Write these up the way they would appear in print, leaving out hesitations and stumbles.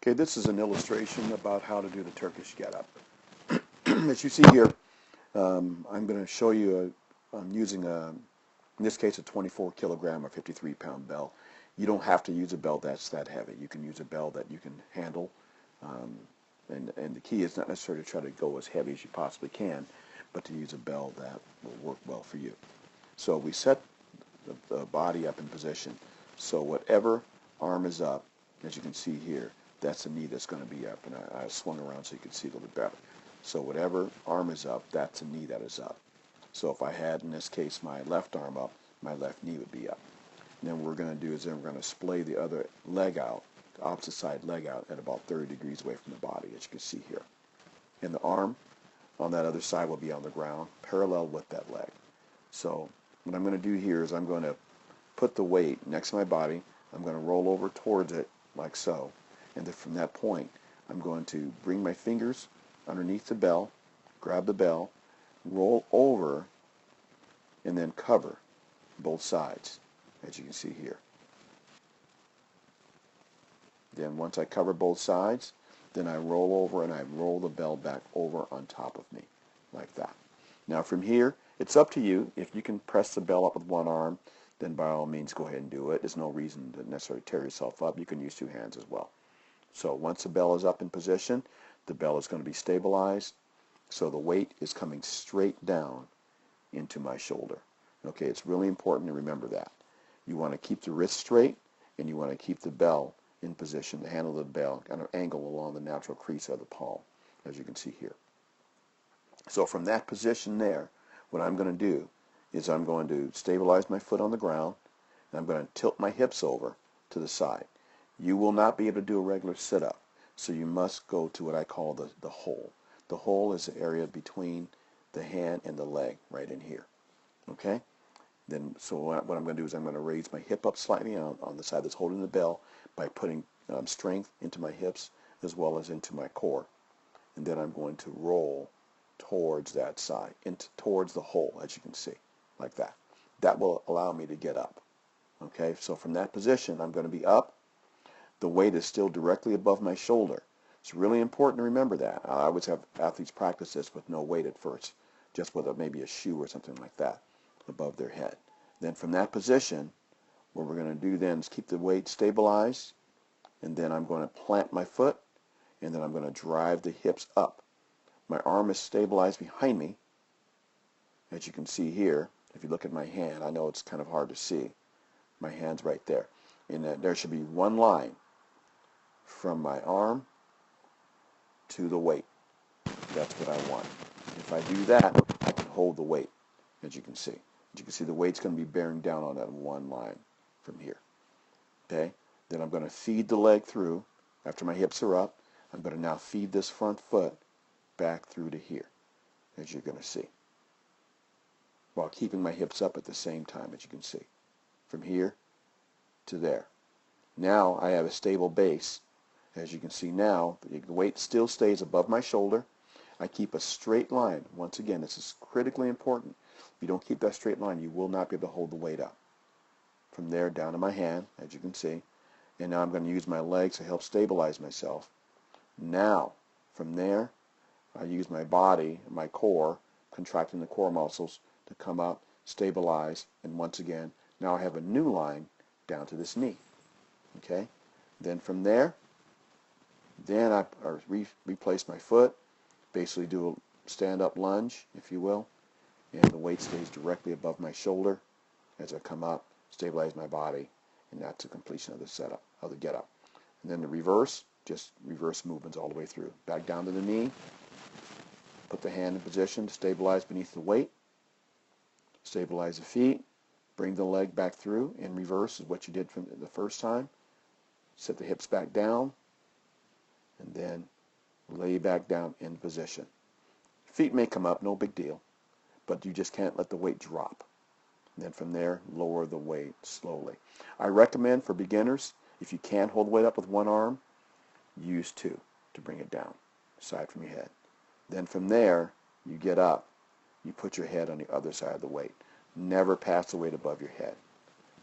Okay, this is an illustration about how to do the Turkish get-up. As you see here, I'm going to show you, I'm using, in this case, a 24 kilogram or 53-pound bell. You don't have to use a bell that's that heavy. You can use a bell that you can handle. Um, and the key is not necessarily to try to go as heavy as you possibly can, but to use a bell that will work well for you. So we set the body up in position. So whatever arm is up, as you can see here, that's the knee that's going to be up. And I swung around so you can see a little bit better. So whatever arm is up, that's the knee that is up. So if I had, in this case, my left arm up, my left knee would be up. And then what we're going to do is then we're going to splay the other leg out, the opposite side leg out at about 30 degrees away from the body, as you can see here. And the arm on that other side will be on the ground, parallel with that leg. So what I'm going to do here is I'm going to put the weight next to my body. I'm going to roll over towards it like so. And then from that point, I'm going to bring my fingers underneath the bell, grab the bell, roll over, and then cover both sides, as you can see here. Then once I cover both sides, then I roll over and I roll the bell back over on top of me, like that. Now from here, it's up to you. If you can press the bell up with one arm, then by all means go ahead and do it. There's no reason to necessarily tear yourself up. You can use two hands as well. So once the bell is up in position, the bell is going to be stabilized. So the weight is coming straight down into my shoulder. Okay, it's really important to remember that. You want to keep the wrist straight, and you want to keep the bell in position, the handle of the bell kind of angle along the natural crease of the palm, as you can see here. So from that position there, what I'm going to do is I'm going to stabilize my foot on the ground, and I'm going to tilt my hips over to the side. You will not be able to do a regular sit-up, so you must go to what I call the hole. The hole is the area between the hand and the leg, right in here. Okay? Then, so what I'm going to do is I'm going to raise my hip up slightly on the side that's holding the bell by putting strength into my hips as well as into my core. And then I'm going to roll towards that side, towards the hole, as you can see, like that. That will allow me to get up. Okay, so from that position, I'm going to be up. The weight is still directly above my shoulder. It's really important to remember that. I always have athletes practice this with no weight at first, just with maybe a shoe or something like that above their head. Then from that position, what we're going to do then is keep the weight stabilized, and then I'm going to plant my foot, and then I'm going to drive the hips up. My arm is stabilized behind me, as you can see here. If you look at my hand, I know it's kind of hard to see. My hand's right there. And there should be one line from my arm to the weight. That's what I want. If I do that, I can hold the weight, as you can see. As you can see, the weight's going to be bearing down on that one line from here. Okay? Then I'm going to feed the leg through. After my hips are up, I'm going to now feed this front foot back through to here, as you're going to see, while keeping my hips up at the same time, as you can see, from here to there. Now I have a stable base. As you can see now, the weight still stays above my shoulder. I keep a straight line. Once again, this is critically important. If you don't keep that straight line, you will not be able to hold the weight up. From there down to my hand, as you can see. And now I'm going to use my legs to help stabilize myself. Now, from there, I use my body, my core, contracting the core muscles to come up, stabilize, and once again, now I have a new line down to this knee. Okay? Then from there, then I replace my foot, basically do a stand-up lunge, if you will, and the weight stays directly above my shoulder as I come up, stabilize my body, and that's the completion of the setup, of the get-up. And then the reverse, just reverse movements all the way through. Back down to the knee, put the hand in position, stabilize beneath the weight, stabilize the feet, bring the leg back through in reverse is what you did from the first time. Set the hips back down, and then lay back down in position. Feet may come up, no big deal, but you just can't let the weight drop. And then from there, lower the weight slowly. I recommend for beginners, if you can't hold the weight up with one arm, use two to bring it down, aside from your head. Then from there, you get up, you put your head on the other side of the weight. Never pass the weight above your head.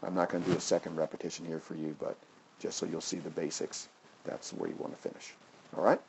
I'm not going to do a second repetition here for you, but just so you'll see the basics That's where you want to finish. All right?